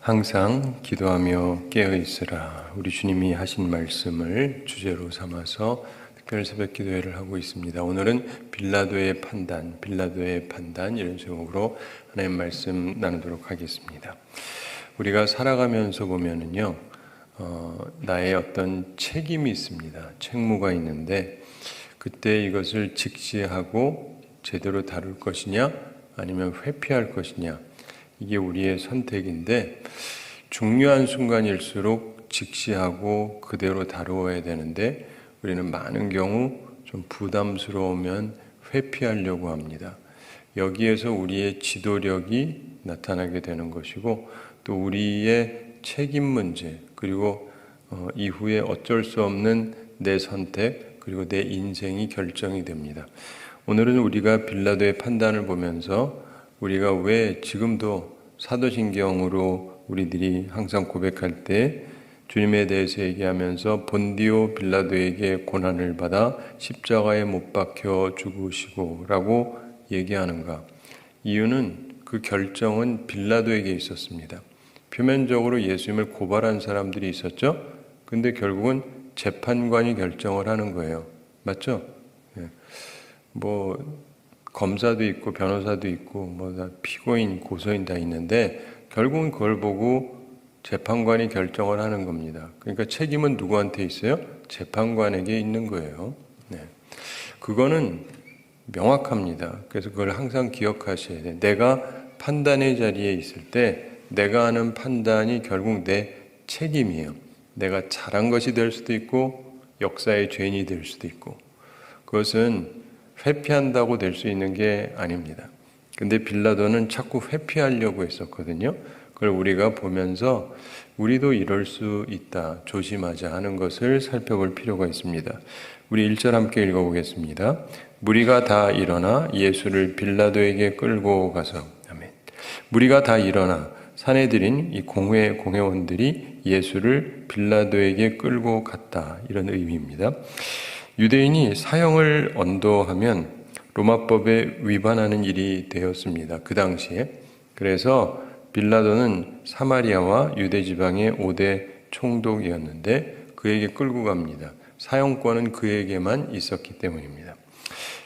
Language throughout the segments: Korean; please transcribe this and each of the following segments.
항상 기도하며 깨어 있으라. 우리 주님이 하신 말씀을 주제로 삼아서 특별 새벽 기도회를 하고 있습니다. 오늘은 빌라도의 판단 이런 제목으로 하나님 말씀 나누도록 하겠습니다. 우리가 살아가면서 보면은요, 나의 어떤 책임이 있습니다. 책무가 있는데 그때 이것을 직시하고 제대로 다룰 것이냐 아니면 회피할 것이냐, 이게 우리의 선택인데 중요한 순간일수록 직시하고 그대로 다루어야 되는데 우리는 많은 경우 좀 부담스러우면 회피하려고 합니다. 여기에서 우리의 지도력이 나타나게 되는 것이고 또 우리의 책임 문제, 그리고 이후에 어쩔 수 없는 내 선택, 그리고 내 인생이 결정이 됩니다. 오늘은 우리가 빌라도의 판단을 보면서 우리가 왜 지금도 사도신경으로 우리들이 항상 고백할 때 주님에 대해서 얘기하면서 본디오 빌라도에게 고난을 받아 십자가에 못 박혀 죽으시고 라고 얘기하는가? 이유는 그 결정은 빌라도에게 있었습니다. 표면적으로 예수님을 고발한 사람들이 있었죠? 근데 결국은 재판관이 결정을 하는 거예요. 맞죠? 검사도 있고 변호사도 있고 다 피고인, 고소인 다 있는데 결국은 그걸 보고 재판관이 결정을 하는 겁니다. 그러니까 책임은 누구한테 있어요? 재판관에게 있는 거예요. 그거는 명확합니다. 그래서 그걸 항상 기억하셔야 돼요. 내가 판단의 자리에 있을 때 내가 하는 판단이 결국 내 책임이에요. 내가 잘한 것이 될 수도 있고 역사의 죄인이 될 수도 있고, 그것은 회피한다고 될 수 있는 게 아닙니다. 근데 빌라도는 자꾸 회피하려고 했었거든요. 그걸 우리가 보면서 우리도 이럴 수 있다, 조심하자 하는 것을 살펴볼 필요가 있습니다. 우리 1절 함께 읽어보겠습니다. 무리가 다 일어나 예수를 빌라도에게 끌고 가서, 아멘. 무리가 다 일어나 사내들인 이 공회원들이 예수를 빌라도에게 끌고 갔다, 이런 의미입니다. 유대인이 사형을 언도하면 로마법에 위반하는 일이 되었습니다. 그 당시에. 그래서 빌라도는 사마리아와 유대 지방의 5대 총독이었는데 그에게 끌고 갑니다. 사형권은 그에게만 있었기 때문입니다.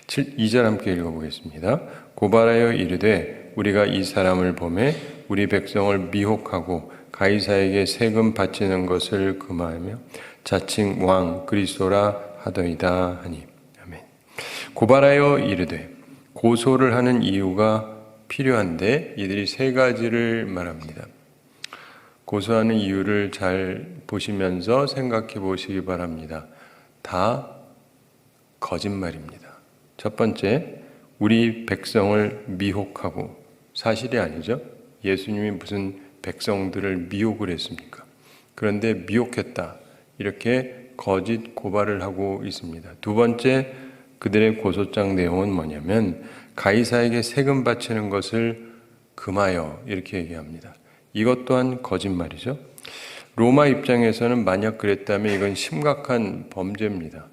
2절 함께 읽어보겠습니다. 고발하여 이르되 우리가 이 사람을 보매 우리 백성을 미혹하고 가이사에게 세금 바치는 것을 금하며 자칭 왕 그리스도라 하더이다 하니. 아멘. 고발하여 이르되, 고소를 하는 이유가 필요한데 이들이 세 가지를 말합니다. 고소하는 이유를 잘 보시면서 생각해 보시기 바랍니다. 다 거짓말입니다. 첫 번째, 우리 백성을 미혹하고, 사실이 아니죠. 예수님이 무슨 백성들을 미혹을 했습니까? 그런데 미혹했다, 이렇게 거짓 고발을 하고 있습니다. 두 번째, 그들의 고소장 내용은 뭐냐면 가이사에게 세금 바치는 것을 금하여, 이렇게 얘기합니다. 이것 또한 거짓말이죠. 로마 입장에서는 만약 그랬다면 이건 심각한 범죄입니다.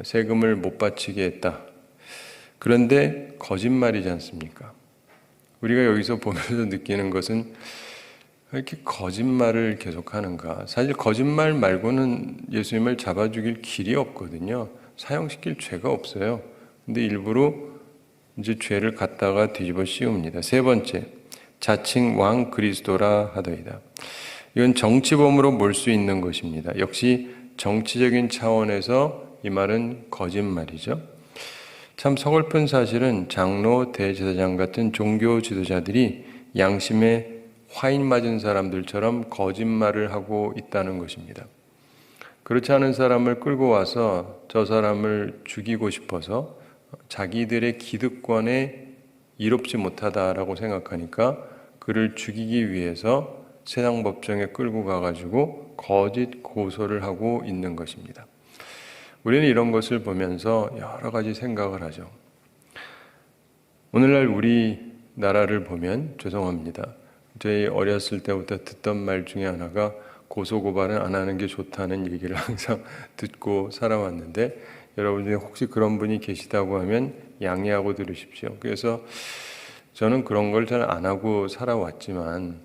세금을 못 바치게 했다. 그런데 거짓말이지 않습니까? 우리가 여기서 보면서 느끼는 것은 왜 이렇게 거짓말을 계속하는가? 사실 거짓말 말고는 예수님을 잡아죽일 길이 없거든요. 사형시킬 죄가 없어요. 근데 일부러 이제 죄를 갖다가 뒤집어 씌웁니다. 세 번째, 자칭 왕 그리스도라 하더이다. 이건 정치범으로 몰 수 있는 것입니다. 역시 정치적인 차원에서 이 말은 거짓말이죠. 참 서글픈 사실은 장로, 대제사장 같은 종교 지도자들이 양심에 화인 맞은 사람들처럼 거짓말을 하고 있다는 것입니다. 그렇지 않은 사람을 끌고 와서 저 사람을 죽이고 싶어서 자기들의 기득권에 이롭지 못하다라고 생각하니까 그를 죽이기 위해서 세상 법정에 끌고 가가지고 거짓 고소를 하고 있는 것입니다. 우리는 이런 것을 보면서 여러 가지 생각을 하죠. 오늘날 우리나라를 보면, 죄송합니다, 저희 어렸을 때부터 듣던 말 중에 하나가 고소고발은 안 하는 게 좋다는 얘기를 항상 듣고 살아왔는데, 여러분 중에 혹시 그런 분이 계시다고 하면 양해하고 들으십시오. 그래서 저는 그런 걸 잘 안 하고 살아왔지만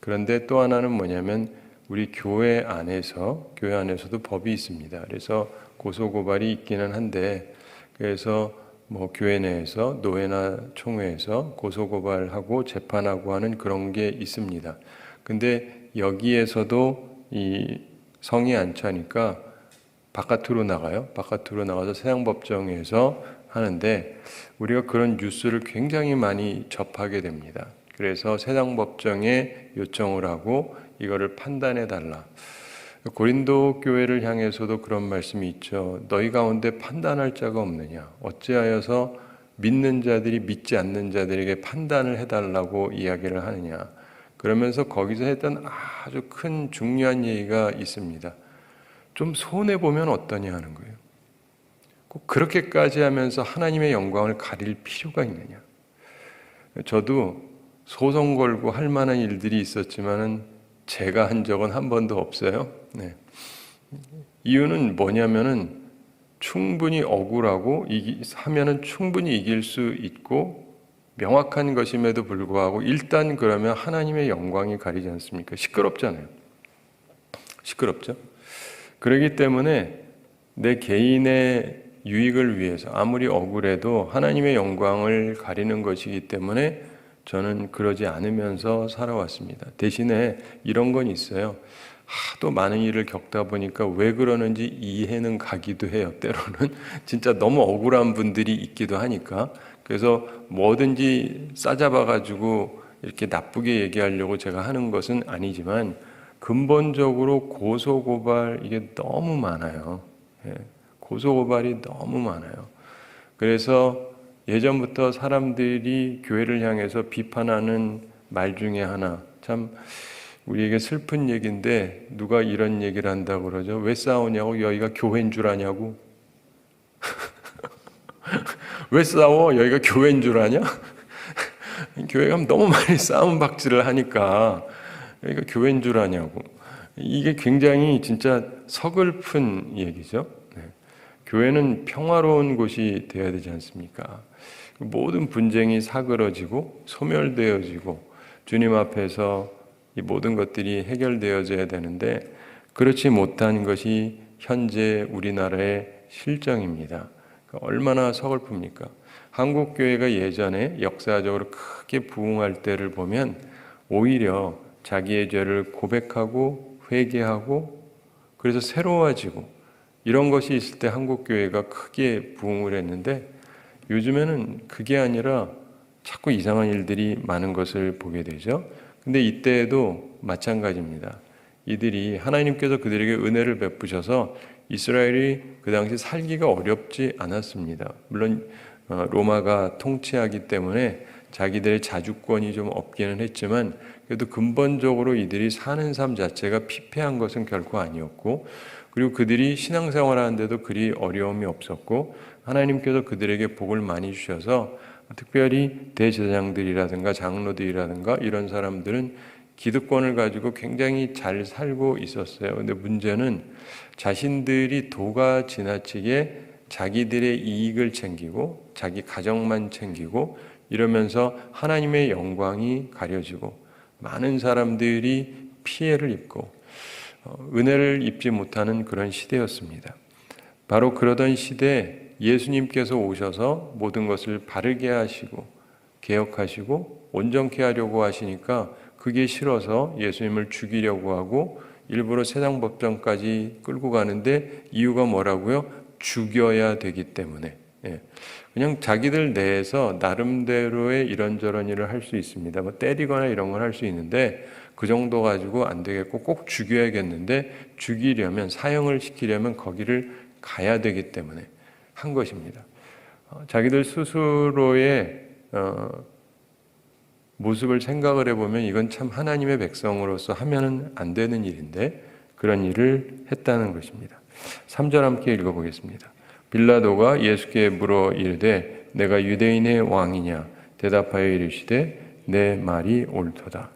그런데 또 하나는 뭐냐면 우리 교회 안에서도 법이 있습니다. 그래서 고소고발이 있기는 한데, 그래서 뭐 교회 내에서 노회나 총회에서 고소고발하고 재판하고 하는 그런 게 있습니다. 근데 여기에서도 이 성이 안 차니까 바깥으로 나가요. 바깥으로 나가서 세상법정에서 하는데, 우리가 그런 뉴스를 굉장히 많이 접하게 됩니다. 그래서 세상법정에 요청을 하고 이거를 판단해 달라. 고린도 교회를 향해서도 그런 말씀이 있죠. 너희 가운데 판단할 자가 없느냐? 어찌하여서 믿는 자들이 믿지 않는 자들에게 판단을 해달라고 이야기를 하느냐? 그러면서 거기서 했던 아주 큰 중요한 얘기가 있습니다. 좀 손해보면 어떠냐 하는 거예요. 꼭 그렇게까지 하면서 하나님의 영광을 가릴 필요가 있느냐? 저도 소송 걸고 할 만한 일들이 있었지만은 제가 한 적은 한 번도 없어요. 네. 이유는 뭐냐면은 충분히 억울하고 하면은 충분히 이길 수 있고 명확한 것임에도 불구하고 일단 그러면 하나님의 영광이 가리지 않습니까? 시끄럽잖아요. 시끄럽죠? 그렇기 때문에 내 개인의 유익을 위해서 아무리 억울해도 하나님의 영광을 가리는 것이기 때문에 저는 그러지 않으면서 살아왔습니다. 대신에 이런 건 있어요. 하도 많은 일을 겪다 보니까 왜 그러는지 이해는 가기도 해요. 때로는 진짜 너무 억울한 분들이 있기도 하니까. 그래서 뭐든지 싸잡아가지고 이렇게 나쁘게 얘기하려고 제가 하는 것은 아니지만 근본적으로 고소고발 이게 너무 많아요. 고소고발이 너무 많아요. 그래서 예전부터 사람들이 교회를 향해서 비판하는 말 중에 하나, 참 우리에게 슬픈 얘기인데 누가 이런 얘기를 한다고 그러죠. 왜 싸우냐고? 여기가 교회인 줄 아냐고? 왜 싸워? 여기가 교회인 줄 아냐? 교회 가면 너무 많이 싸움 박질을 하니까 여기가 교회인 줄 아냐고. 이게 굉장히 진짜 서글픈 얘기죠. 교회는 평화로운 곳이 되어야 되지 않습니까? 모든 분쟁이 사그러지고 소멸되어지고 주님 앞에서 이 모든 것들이 해결되어져야 되는데 그렇지 못한 것이 현재 우리나라의 실정입니다. 얼마나 서글픕니까? 한국교회가 예전에 역사적으로 크게 부흥할 때를 보면 오히려 자기의 죄를 고백하고 회개하고 그래서 새로워지고 이런 것이 있을 때 한국교회가 크게 부흥을 했는데 요즘에는 그게 아니라 자꾸 이상한 일들이 많은 것을 보게 되죠. 근데 이때에도 마찬가지입니다. 이들이 하나님께서 그들에게 은혜를 베푸셔서 이스라엘이 그 당시 살기가 어렵지 않았습니다. 물론 로마가 통치하기 때문에 자기들의 자주권이 좀 없기는 했지만 그래도 근본적으로 이들이 사는 삶 자체가 피폐한 것은 결코 아니었고 그리고 그들이 신앙생활 하는데도 그리 어려움이 없었고 하나님께서 그들에게 복을 많이 주셔서 특별히 대제사장들이라든가 장로들이라든가 이런 사람들은 기득권을 가지고 굉장히 잘 살고 있었어요. 근데 문제는 자신들이 도가 지나치게 자기들의 이익을 챙기고 자기 가정만 챙기고 이러면서 하나님의 영광이 가려지고 많은 사람들이 피해를 입고 은혜를 입지 못하는 그런 시대였습니다. 바로 그러던 시대에 예수님께서 오셔서 모든 것을 바르게 하시고 개혁하시고 온전케 하려고 하시니까 그게 싫어서 예수님을 죽이려고 하고 일부러 세상법정까지 끌고 가는데 이유가 뭐라고요? 죽여야 되기 때문에. 그냥 자기들 내에서 나름대로의 이런저런 일을 할 수 있습니다. 뭐 때리거나 이런 건 할 수 있는데 그 정도 가지고 안 되겠고 꼭 죽여야겠는데 죽이려면 사형을 시키려면 거기를 가야 되기 때문에 한 것입니다. 자기들 스스로의 모습을 생각을 해보면 이건 참 하나님의 백성으로서 하면은 안 되는 일인데 그런 일을 했다는 것입니다. 3절 함께 읽어보겠습니다. 빌라도가 예수께 물어 이르되 내가 유대인의 왕이냐 대답하여 이르시되 내 말이 옳도다.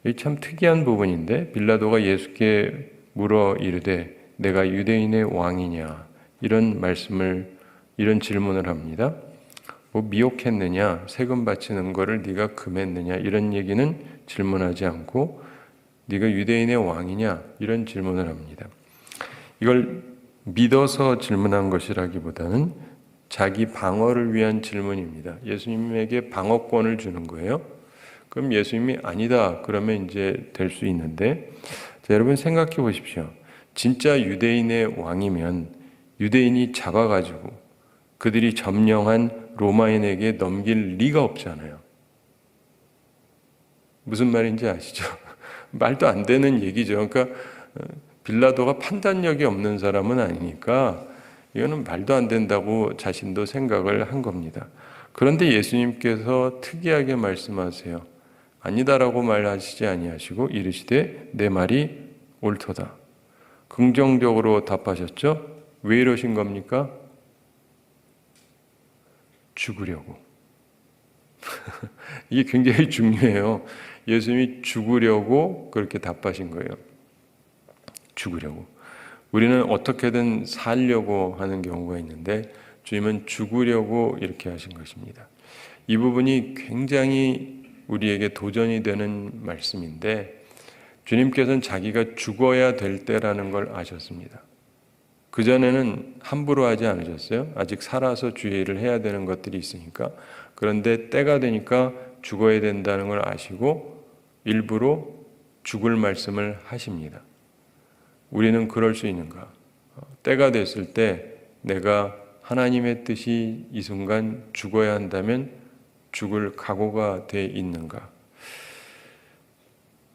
이 참 특이한 부분인데 빌라도가 예수께 물어 이르되 내가 유대인의 왕이냐 이런 질문을 합니다. 뭐 미혹했느냐 세금 바치는 거를 네가 금했느냐 이런 얘기는 질문하지 않고 네가 유대인의 왕이냐? 이런 질문을 합니다. 이걸 믿어서 질문한 것이라기보다는 자기 방어를 위한 질문입니다. 예수님에게 방어권을 주는 거예요. 그럼 예수님이 아니다 그러면 이제 될 수 있는데, 자, 여러분 생각해 보십시오. 진짜 유대인의 왕이면 유대인이 잡아가지고 그들이 점령한 로마인에게 넘길 리가 없잖아요. 무슨 말인지 아시죠? 말도 안 되는 얘기죠. 그러니까 빌라도가 판단력이 없는 사람은 아니니까 이거는 말도 안 된다고 자신도 생각을 한 겁니다. 그런데 예수님께서 특이하게 말씀하세요. 아니다라고 말하시지 아니하시고 이르시되 내 말이 옳도다. 긍정적으로 답하셨죠? 왜 이러신 겁니까? 죽으려고. 이게 굉장히 중요해요. 예수님이 죽으려고 그렇게 답하신 거예요. 죽으려고. 우리는 어떻게든 살려고 하는 경우가 있는데 주님은 죽으려고 이렇게 하신 것입니다. 이 부분이 굉장히 우리에게 도전이 되는 말씀인데, 주님께서는 자기가 죽어야 될 때라는 걸 아셨습니다. 그전에는 함부로 하지 않으셨어요? 아직 살아서 주의 일을 해야 되는 것들이 있으니까. 그런데 때가 되니까 죽어야 된다는 걸 아시고 일부러 죽을 말씀을 하십니다. 우리는 그럴 수 있는가? 때가 됐을 때 내가 하나님의 뜻이 이 순간 죽어야 한다면 죽을 각오가 돼 있는가?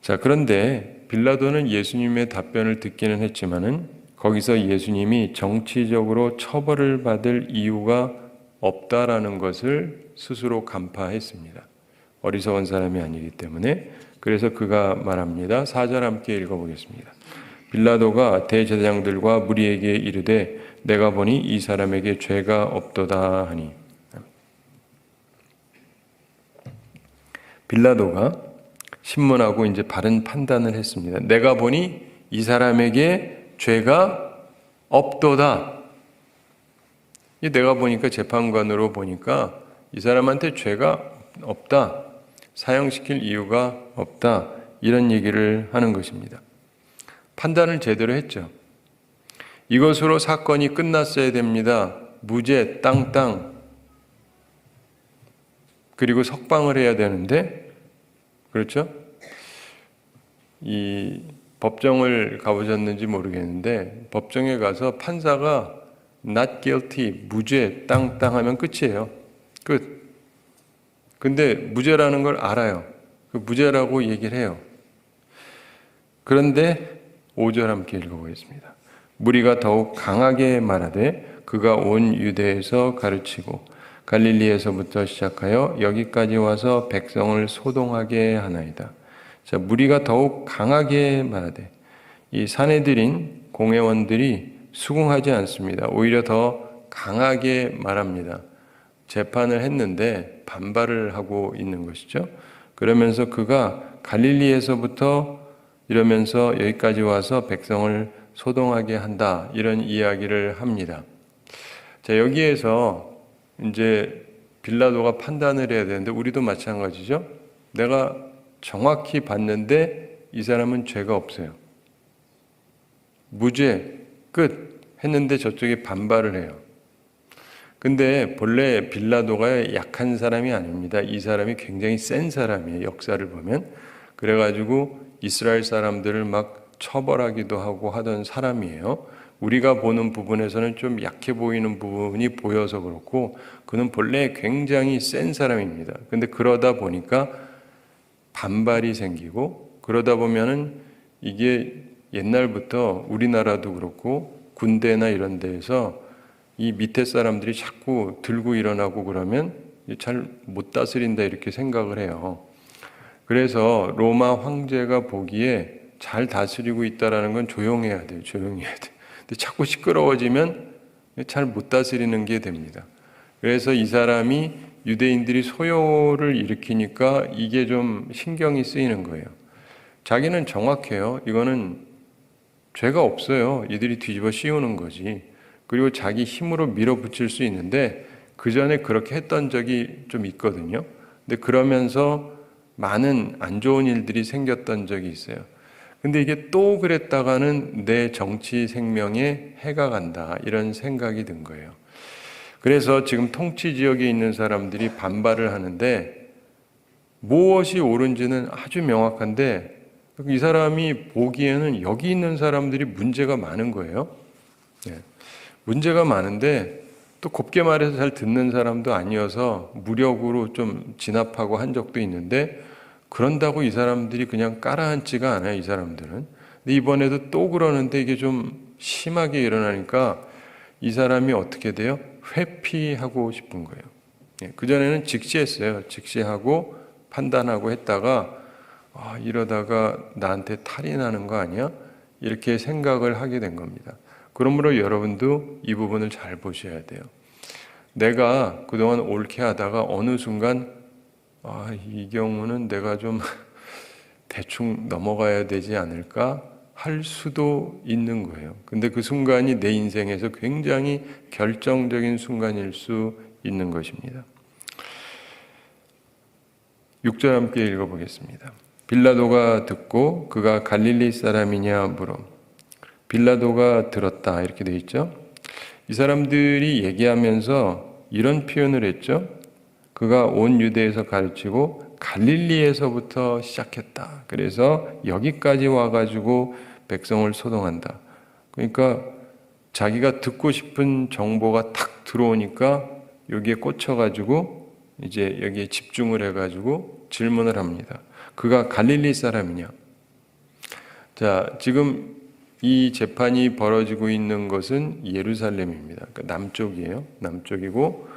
자, 그런데 빌라도는 예수님의 답변을 듣기는 했지만은 거기서 예수님이 정치적으로 처벌을 받을 이유가 없다라는 것을 스스로 간파했습니다. 어리석은 사람이 아니기 때문에. 그래서 그가 말합니다. 4절 함께 읽어보겠습니다. 빌라도가 대제사장들과 무리에게 이르되 내가 보니 이 사람에게 죄가 없도다 하니. 빌라도가 신문하고 이제 바른 판단을 했습니다. 내가 보니 이 사람에게 죄가 없도다. 내가 보니까 재판관으로 보니까 이 사람한테 죄가 없다. 사형시킬 이유가 없다. 이런 얘기를 하는 것입니다. 판단을 제대로 했죠. 이것으로 사건이 끝났어야 됩니다. 무죄 땅땅. 그리고 석방을 해야 되는데, 그렇죠? 이 법정을 가보셨는지 모르겠는데 법정에 가서 판사가 not guilty, 무죄 땅땅 하면 끝이에요. 끝. 근데 무죄라는 걸 알아요. 그 무죄라고 얘기를 해요. 그런데 5절 함께 읽어보겠습니다. 무리가 더욱 강하게 말하되 그가 온 유대에서 가르치고 갈릴리에서부터 시작하여 여기까지 와서 백성을 소동하게 하나이다. 자, 무리가 더욱 강하게 말하되, 이 사내들인 공회원들이 수긍하지 않습니다. 오히려 더 강하게 말합니다. 재판을 했는데 반발을 하고 있는 것이죠. 그러면서 그가 갈릴리에서부터 이러면서 여기까지 와서 백성을 소동하게 한다. 이런 이야기를 합니다. 자, 여기에서 이제 빌라도가 판단을 해야 되는데 우리도 마찬가지죠. 내가 정확히 봤는데 이 사람은 죄가 없어요. 무죄, 끝 했는데 저쪽에 반발을 해요. 근데 본래 빌라도가 약한 사람이 아닙니다. 이 사람이 굉장히 센 사람이에요. 역사를 보면. 그래가지고 이스라엘 사람들을 막 처벌하기도 하고 하던 사람이에요. 우리가 보는 부분에서는 좀 약해 보이는 부분이 보여서 그렇고 그는 본래 굉장히 센 사람입니다. 근데 그러다 보니까 반발이 생기고, 그러다 보면은 이게 옛날부터 우리나라도 그렇고 군대나 이런 데에서 이 밑에 사람들이 자꾸 들고 일어나고 그러면 잘 못 다스린다 이렇게 생각을 해요. 그래서 로마 황제가 보기에 잘 다스리고 있다라는 건 조용해야 돼요. 조용해야 돼요. 근데 자꾸 시끄러워지면 잘 못 다스리는 게 됩니다. 그래서 이 사람이 유대인들이 소요를 일으키니까 이게 좀 신경이 쓰이는 거예요. 자기는 정확해요. 이거는 죄가 없어요. 이들이 뒤집어 씌우는 거지. 그리고 자기 힘으로 밀어붙일 수 있는데 그 전에 그렇게 했던 적이 좀 있거든요. 근데 그러면서 많은 안 좋은 일들이 생겼던 적이 있어요. 근데 이게 또 그랬다가는 내 정치 생명에 해가 간다, 이런 생각이 든 거예요. 그래서 지금 통치 지역에 있는 사람들이 반발을 하는데 무엇이 옳은지는 아주 명확한데 이 사람이 보기에는 여기 있는 사람들이 문제가 많은 거예요. 네. 문제가 많은데 또 곱게 말해서 잘 듣는 사람도 아니어서 무력으로 좀 진압하고 한 적도 있는데, 그런다고 이 사람들이 그냥 깔아앉지가 않아요, 이 사람들은. 근데 이번에도 또 그러는데 이게 좀 심하게 일어나니까 이 사람이 어떻게 돼요? 회피하고 싶은 거예요. 그전에는 직시했어요. 직시하고 판단하고 했다가 이러다가 나한테 탈이 나는 거 아니야? 이렇게 생각을 하게 된 겁니다. 그러므로 여러분도 이 부분을 잘 보셔야 돼요. 내가 그동안 옳게 하다가 어느 순간 이 경우는 내가 좀 대충 넘어가야 되지 않을까 할 수도 있는 거예요. 근데 그 순간이 내 인생에서 굉장히 결정적인 순간일 수 있는 것입니다. 6절 함께 읽어보겠습니다. 빌라도가 듣고 그가 갈릴리 사람이냐 물어. 빌라도가 들었다, 이렇게 되어 있죠. 이 사람들이 얘기하면서 이런 표현을 했죠. 그가 온 유대에서 가르치고 갈릴리에서부터 시작했다. 그래서 여기까지 와가지고 백성을 소동한다. 그러니까 자기가 듣고 싶은 정보가 탁 들어오니까 여기에 꽂혀가지고 이제 여기에 집중을 해가지고 질문을 합니다. 그가 갈릴리 사람이냐? 자, 지금 이 재판이 벌어지고 있는 것은 예루살렘입니다. 그러니까 남쪽이에요. 남쪽이고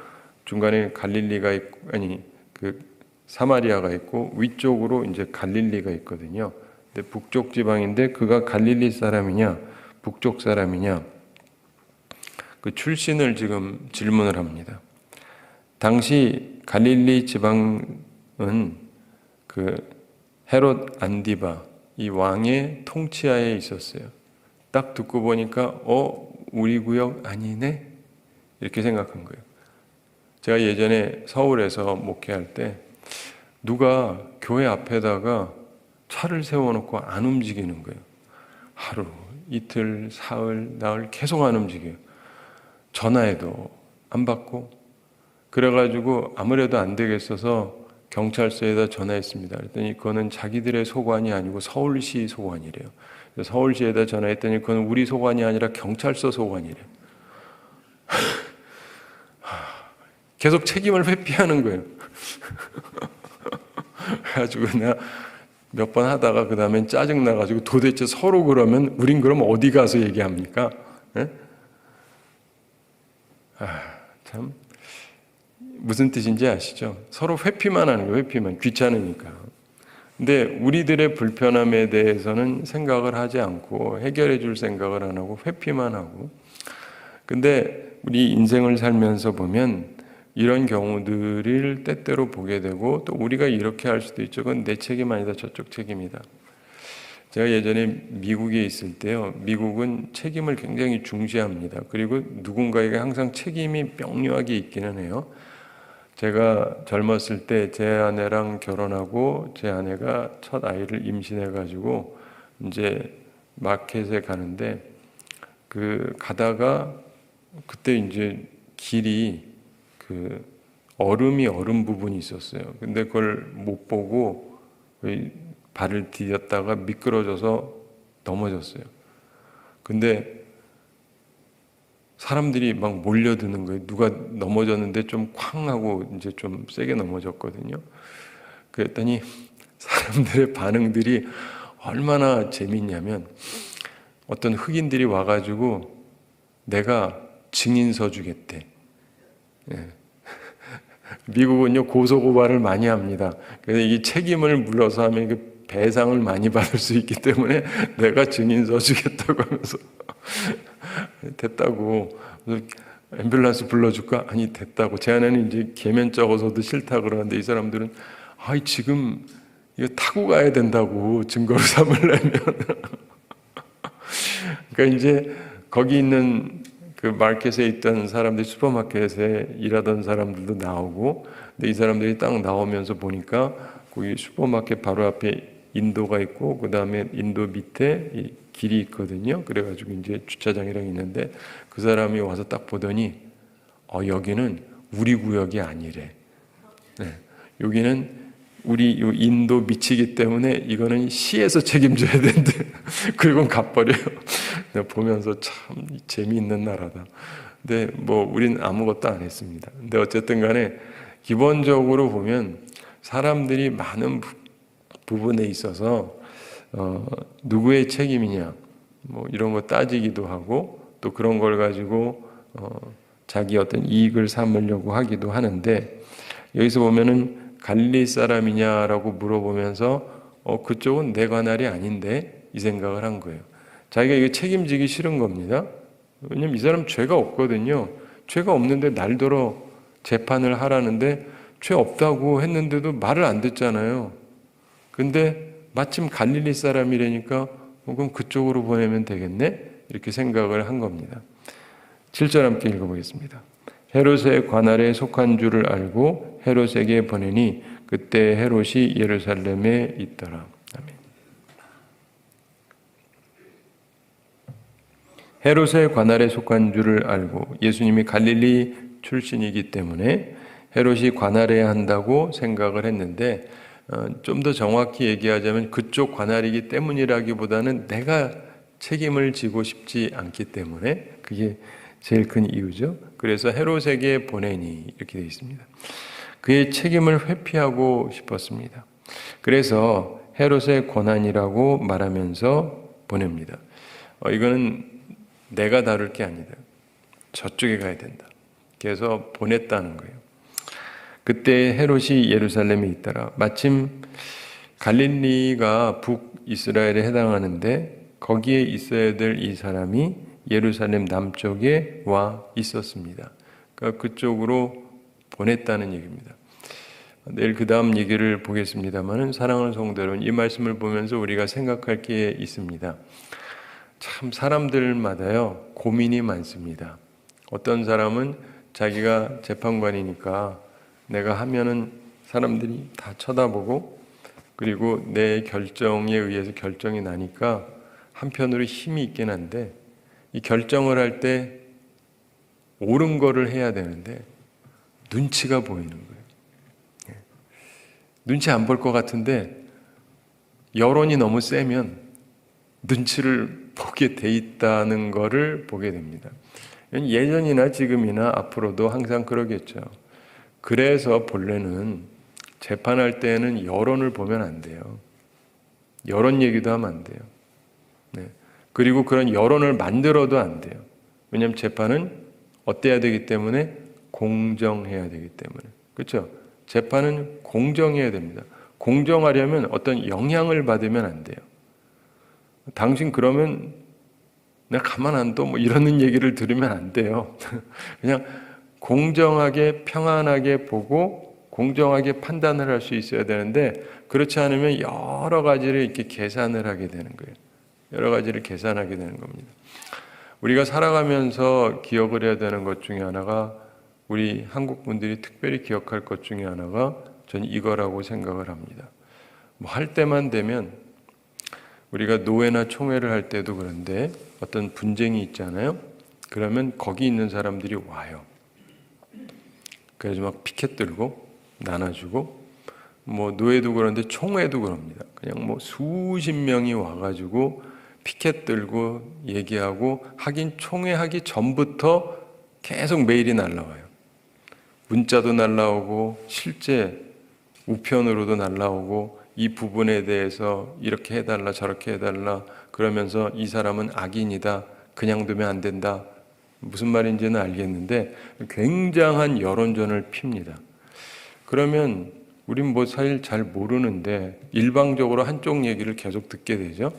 중간에 갈릴리가 있고, 그 사마리아가 있고 위쪽으로 이제 갈릴리가 있거든요. 근데 북쪽 지방인데 그가 갈릴리 사람이냐, 북쪽 사람이냐, 그 출신을 지금 질문을 합니다. 당시 갈릴리 지방은 그 헤롯 안디바 이 왕의 통치하에 있었어요. 딱 듣고 보니까 우리 구역 아니네? 이렇게 생각한 거예요. 제가 예전에 서울에서 목회할 때 누가 교회 앞에다가 차를 세워놓고 안 움직이는 거예요. 하루, 이틀, 사흘, 나흘 계속 안 움직여요. 전화해도 안 받고. 그래가지고 아무래도 안 되겠어서 경찰서에다 전화했습니다. 그랬더니 그거는 자기들의 소관이 아니고 서울시 소관이래요. 서울시에다 전화했더니 그건 우리 소관이 아니라 경찰서 소관이래요. 계속 책임을 회피하는 거예요. 그래가지고 내가 몇 번 하다가 그 다음엔 짜증나가지고 도대체 서로 그러면 우린 그럼 어디 가서 얘기합니까? 참 무슨 뜻인지 아시죠? 서로 회피만 하는 거예요. 회피만. 귀찮으니까. 근데 우리들의 불편함에 대해서는 생각을 하지 않고 해결해 줄 생각을 안 하고 회피만 하고. 근데 우리 인생을 살면서 보면 이런 경우들을 때때로 보게 되고 또 우리가 이렇게 할 수도 있죠. 그건 내 책임 아니다. 저쪽 책임이다. 제가 예전에 미국에 있을 때요. 미국은 책임을 굉장히 중시합니다. 그리고 누군가에게 항상 책임이 명료하게 있기는 해요. 제가 젊었을 때 제 아내랑 결혼하고 제 아내가 첫 아이를 임신해가지고 이제 마켓에 가는데 그 가다가 그때 이제 길이 그 얼음 부분이 있었어요. 근데 그걸 못 보고 발을 디뎠다가 미끄러져서 넘어졌어요. 근데 사람들이 막 몰려드는 거예요. 누가 넘어졌는데 좀 쾅 하고 이제 좀 세게 넘어졌거든요. 그랬더니 사람들의 반응들이 얼마나 재밌냐면 어떤 흑인들이 와가지고 내가 증인서 주겠대. 예. 미국은요 고소고발을 많이 합니다. 그래서 이 책임을 물어서 하면 그 배상을 많이 받을 수 있기 때문에 내가 증인서 주겠다고 하면서 됐다고. 앰뷸런스 불러줄까? 아니 됐다고. 제 아내는 이제 계면 적어서도 싫다 그러는데 이 사람들은 지금 이거 타고 가야 된다고 증거를 삼으려면. 그러니까 이제 거기 있는 그 마켓에 있던 사람들이 슈퍼마켓에 일하던 사람들도 나오고, 근데 이 사람들이 딱 나오면서 보니까 거기 슈퍼마켓 바로 앞에 인도가 있고 그 다음에 인도 밑에 이 길이 있거든요. 그래가지고 이제 주차장이랑 있는데 그 사람이 와서 딱 보더니 여기는 우리 구역이 아니래. 네. 여기는 우리 요 인도 미치기 때문에 이거는 시에서 책임져야 된대. 그리고 가버려요. 보면서 참 재미있는 나라다. 근데 뭐 우린 아무것도 안 했습니다. 근데 어쨌든 간에 기본적으로 보면 사람들이 많은 부분에 있어서 누구의 책임이냐 뭐 이런 거 따지기도 하고 또 그런 걸 가지고 자기 어떤 이익을 삼으려고 하기도 하는데 여기서 보면은 갈릴리 사람이냐라고 물어보면서 그쪽은 내 관할이 아닌데 이 생각을 한 거예요. 자기가 이거 책임지기 싫은 겁니다. 왜냐면 이 사람 죄가 없거든요. 죄가 없는데 날더러 재판을 하라는데 죄 없다고 했는데도 말을 안 듣잖아요. 근데 마침 갈릴리 사람이라니까 그럼 그쪽으로 보내면 되겠네? 이렇게 생각을 한 겁니다. 7절 함께 읽어보겠습니다. 헤롯의 관할에 속한 줄을 알고 헤롯에게 보내니 그때 헤롯이 예루살렘에 있더라. 아멘. 헤롯의 관할에 속한 줄을 알고 예수님이 갈릴리 출신이기 때문에 헤롯이 관할해야 한다고 생각을 했는데 좀 더 정확히 얘기하자면 그쪽 관할이기 때문이라기보다는 내가 책임을 지고 싶지 않기 때문에 그게 제일 큰 이유죠. 그래서 헤롯에게 보내니 이렇게 되어 있습니다. 그의 책임을 회피하고 싶었습니다. 그래서 헤롯의 권한이라고 말하면서 보냅니다. 이거는 내가 다룰 게 아니다. 저쪽에 가야 된다. 그래서 보냈다는 거예요. 그때 헤롯이 예루살렘에 있더라. 마침 갈릴리가 북이스라엘에 해당하는데 거기에 있어야 될 이 사람이 예루살렘 남쪽에 와 있었습니다. 그러니까 그쪽으로 보냈다는 얘기입니다. 내일 그 다음 얘기를 보겠습니다만 사랑하는 성도 여러분, 이 말씀을 보면서 우리가 생각할 게 있습니다. 참 사람들마다요 고민이 많습니다. 어떤 사람은 자기가 재판관이니까 내가 하면은 사람들이 다 쳐다보고 그리고 내 결정에 의해서 결정이 나니까 한편으로 힘이 있긴 한데 이 결정을 할 때 옳은 거를 해야 되는데 눈치가 보이는 거예요. 눈치 안 볼 것 같은데 여론이 너무 세면 눈치를 보게 돼 있다는 거를 보게 됩니다. 예전이나 지금이나 앞으로도 항상 그러겠죠. 그래서 본래는 재판할 때는 여론을 보면 안 돼요. 여론 얘기도 하면 안 돼요. 네. 그리고 그런 여론을 만들어도 안 돼요. 왜냐하면 재판은 어때야 되기 때문에 공정해야 되기 때문에. 그렇죠? 재판은 공정해야 됩니다. 공정하려면 어떤 영향을 받으면 안 돼요. 당신 그러면 내가 가만 안 둬 뭐 이러는 얘기를 들으면 안 돼요. 그냥 공정하게 평안하게 보고 공정하게 판단을 할 수 있어야 되는데 그렇지 않으면 여러 가지를 이렇게 계산을 하게 되는 거예요. 여러 가지를 계산하게 되는 겁니다. 우리가 살아가면서 기억을 해야 되는 것 중에 하나가 우리 한국 분들이 특별히 기억할 것 중에 하나가 전 이거라고 생각을 합니다. 뭐 할 때만 되면 우리가 노회나 총회를 할 때도 그런데 어떤 분쟁이 있잖아요. 그러면 거기 있는 사람들이 와요. 그래서 막 피켓 들고 나눠주고 뭐 노회도 그런데 총회도 그럽니다. 그냥 뭐 수십 명이 와가지고 피켓 들고 얘기하고 하긴 총회하기 전부터 계속 메일이 날라와요. 문자도 날라오고 실제 우편으로도 날라오고 이 부분에 대해서 이렇게 해달라 저렇게 해달라 그러면서 이 사람은 악인이다 그냥 두면 안 된다 무슨 말인지는 알겠는데 굉장한 여론전을 핍니다. 그러면 우린 뭐 사실 잘 모르는데 일방적으로 한쪽 얘기를 계속 듣게 되죠.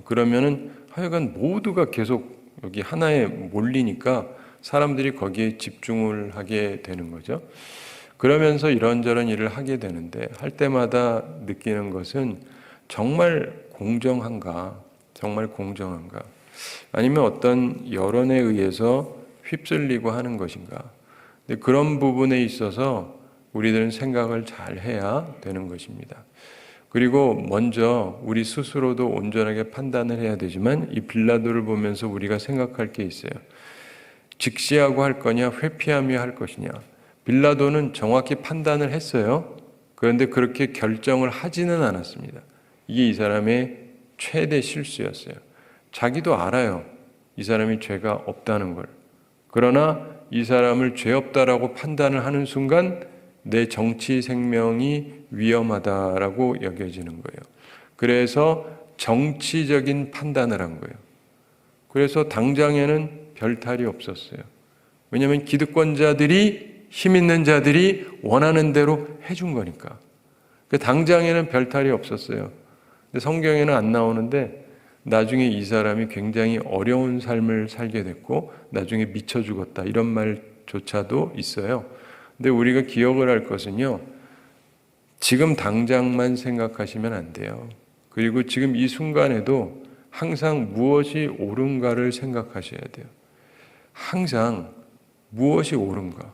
그러면은 하여간 모두가 계속 여기 하나에 몰리니까 사람들이 거기에 집중을 하게 되는 거죠. 그러면서 이런저런 일을 하게 되는데 할 때마다 느끼는 것은 정말 공정한가? 정말 공정한가? 아니면 어떤 여론에 의해서 휩쓸리고 하는 것인가? 근데 그런 부분에 있어서 우리들은 생각을 잘 해야 되는 것입니다. 그리고 먼저 우리 스스로도 온전하게 판단을 해야 되지만 이 빌라도를 보면서 우리가 생각할 게 있어요. 직시하고 할 거냐, 회피하며 할 것이냐. 빌라도는 정확히 판단을 했어요. 그런데 그렇게 결정을 하지는 않았습니다. 이게 이 사람의 최대 실수였어요. 자기도 알아요. 이 사람이 죄가 없다는 걸. 그러나 이 사람을 죄 없다라고 판단을 하는 순간 내 정치 생명이 위험하다라고 여겨지는 거예요. 그래서 정치적인 판단을 한 거예요. 그래서 당장에는 별탈이 없었어요. 왜냐하면 기득권자들이, 힘 있는 자들이 원하는 대로 해준 거니까. 당장에는 별탈이 없었어요. 근데 성경에는 안 나오는데 나중에 이 사람이 굉장히 어려운 삶을 살게 됐고 나중에 미쳐 죽었다 이런 말조차도 있어요. 근데 우리가 기억을 할 것은요, 지금 당장만 생각하시면 안 돼요. 그리고 지금 이 순간에도 항상 무엇이 옳은가를 생각하셔야 돼요. 항상 무엇이 옳은가,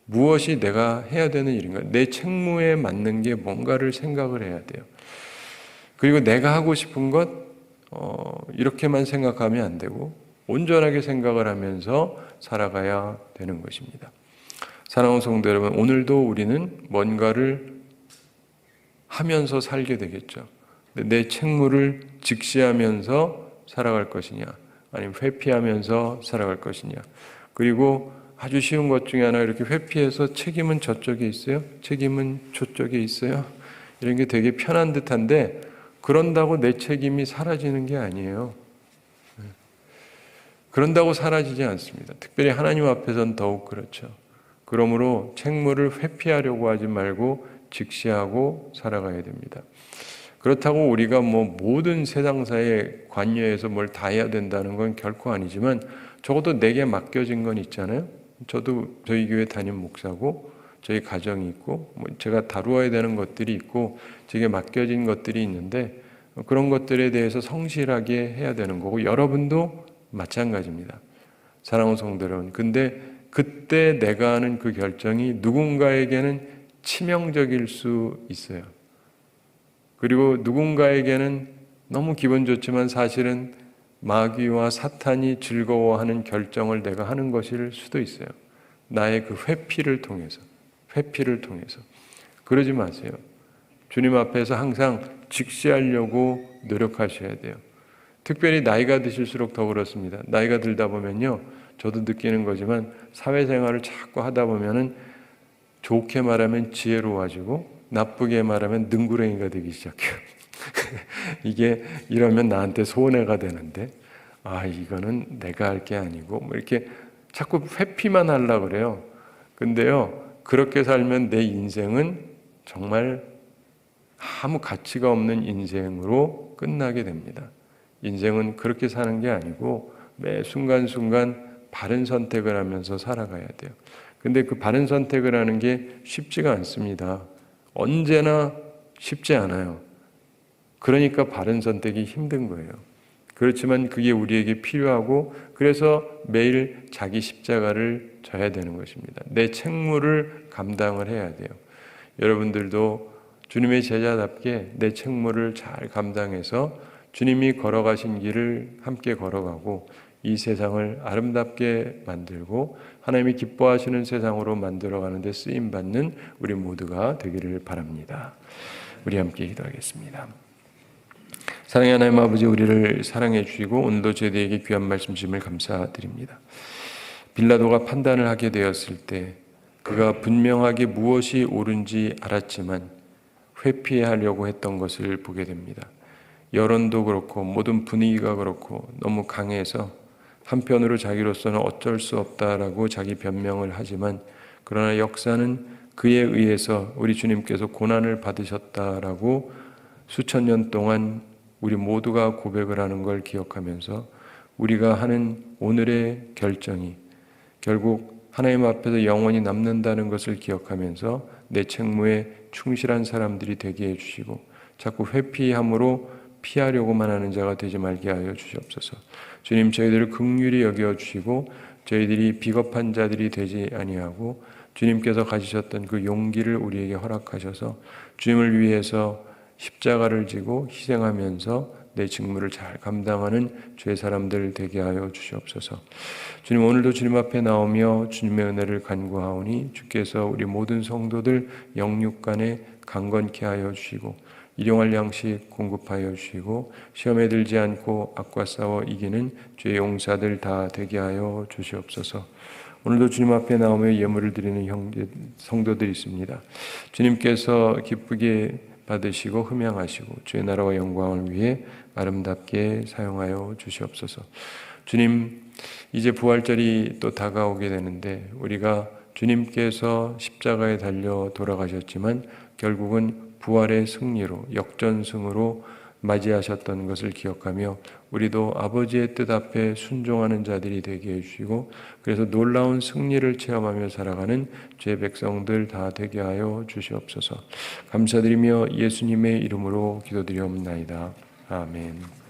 무엇이 내가 해야 되는 일인가, 내 책무에 맞는 게 뭔가를 생각을 해야 돼요. 그리고 내가 하고 싶은 것 이렇게만 생각하면 안 되고 온전하게 생각을 하면서 살아가야 되는 것입니다. 사랑하는 성도 여러분, 오늘도 우리는 뭔가를 하면서 살게 되겠죠. 내 책무를 직시하면서 살아갈 것이냐, 아니면 회피하면서 살아갈 것이냐. 그리고 아주 쉬운 것 중에 하나, 이렇게 회피해서 책임은 저쪽에 있어요, 책임은 저쪽에 있어요, 이런 게 되게 편한 듯한데 그런다고 내 책임이 사라지는 게 아니에요. 그런다고 사라지지 않습니다. 특별히 하나님 앞에서는 더욱 그렇죠. 그러므로 책무를 회피하려고 하지 말고 직시하고 살아가야 됩니다. 그렇다고 우리가 모든 세상사에 관여해서 뭘 다 해야 된다는 건 결코 아니지만 적어도 내게 맡겨진 건 있잖아요. 저도 저희 교회 담임 목사고 저희 가정이 있고 제가 다루어야 되는 것들이 있고 제게 맡겨진 것들이 있는데 그런 것들에 대해서 성실하게 해야 되는 거고 여러분도 마찬가지입니다. 사랑하는 성도 여러분, 근데 그때 내가 하는 그 결정이 누군가에게는 치명적일 수 있어요. 그리고 누군가에게는 너무 기분 좋지만 사실은 마귀와 사탄이 즐거워하는 결정을 내가 하는 것일 수도 있어요. 나의 그 회피를 통해서. 그러지 마세요. 주님 앞에서 항상 직시하려고 노력하셔야 돼요. 특별히 나이가 드실수록 더 그렇습니다. 나이가 들다 보면요, 저도 느끼는 거지만 사회생활을 자꾸 하다 보면은 좋게 말하면 지혜로워지고 나쁘게 말하면 능구렁이가 되기 시작해요. 이게 이러면 나한테 손해가 되는데 이거는 내가 할 게 아니고 이렇게 자꾸 회피만 하려고 그래요. 근데요, 그렇게 살면 내 인생은 정말 아무 가치가 없는 인생으로 끝나게 됩니다. 인생은 그렇게 사는 게 아니고 매 순간순간 바른 선택을 하면서 살아가야 돼요. 근데 그 바른 선택을 하는 게 쉽지가 않습니다. 언제나 쉽지 않아요. 그러니까 바른 선택이 힘든 거예요. 그렇지만 그게 우리에게 필요하고 그래서 매일 자기 십자가를 져야 되는 것입니다. 내 책무를 감당을 해야 돼요. 여러분들도 주님의 제자답게 내 책무를 잘 감당해서 주님이 걸어가신 길을 함께 걸어가고 이 세상을 아름답게 만들고 하나님이 기뻐하시는 세상으로 만들어가는 데 쓰임받는 우리 모두가 되기를 바랍니다. 우리 함께 기도하겠습니다. 사랑의 하나님 아버지, 우리를 사랑해 주시고 오늘도 저희에게 귀한 말씀 주심을 감사드립니다. 빌라도가 판단을 하게 되었을 때 그가 분명하게 무엇이 옳은지 알았지만 회피하려고 했던 것을 보게 됩니다. 여론도 그렇고 모든 분위기가 그렇고 너무 강해서 한편으로 자기로서는 어쩔 수 없다라고 자기 변명을 하지만 그러나 역사는 그에 의해서 우리 주님께서 고난을 받으셨다라고 수천 년 동안 우리 모두가 고백을 하는 걸 기억하면서 우리가 하는 오늘의 결정이 결국 하나님 앞에서 영원히 남는다는 것을 기억하면서 내 책무에 충실한 사람들이 되게 해주시고 자꾸 회피함으로 피하려고만 하는 자가 되지 말게 하여 주시옵소서. 주님, 저희들을 긍휼히 여겨주시고 저희들이 비겁한 자들이 되지 아니하고 주님께서 가지셨던 그 용기를 우리에게 허락하셔서 주님을 위해서 십자가를 지고 희생하면서 내 직무를 잘 감당하는 주의 사람들 되게 하여 주시옵소서. 주님, 오늘도 주님 앞에 나오며 주님의 은혜를 간구하오니 주께서 우리 모든 성도들 영육간에 강건케 하여 주시고 일용할 양식 공급하여 주시고 시험에 들지 않고 악과 싸워 이기는 주의 용사들 다 되게 하여 주시옵소서. 오늘도 주님 앞에 나오며 예물을 드리는 형제 성도들이 있습니다. 주님께서 기쁘게 받으시고 흠양하시고 주의 나라와 영광을 위해 아름답게 사용하여 주시옵소서. 주님, 이제 부활절이 또 다가오게 되는데 우리가 주님께서 십자가에 달려 돌아가셨지만 결국은 부활의 승리로 역전승으로 맞이하셨던 것을 기억하며 우리도 아버지의 뜻 앞에 순종하는 자들이 되게 해주시고 그래서 놀라운 승리를 체험하며 살아가는 주의 백성들 다 되게 하여 주시옵소서. 감사드리며 예수님의 이름으로 기도드리옵나이다. 아멘.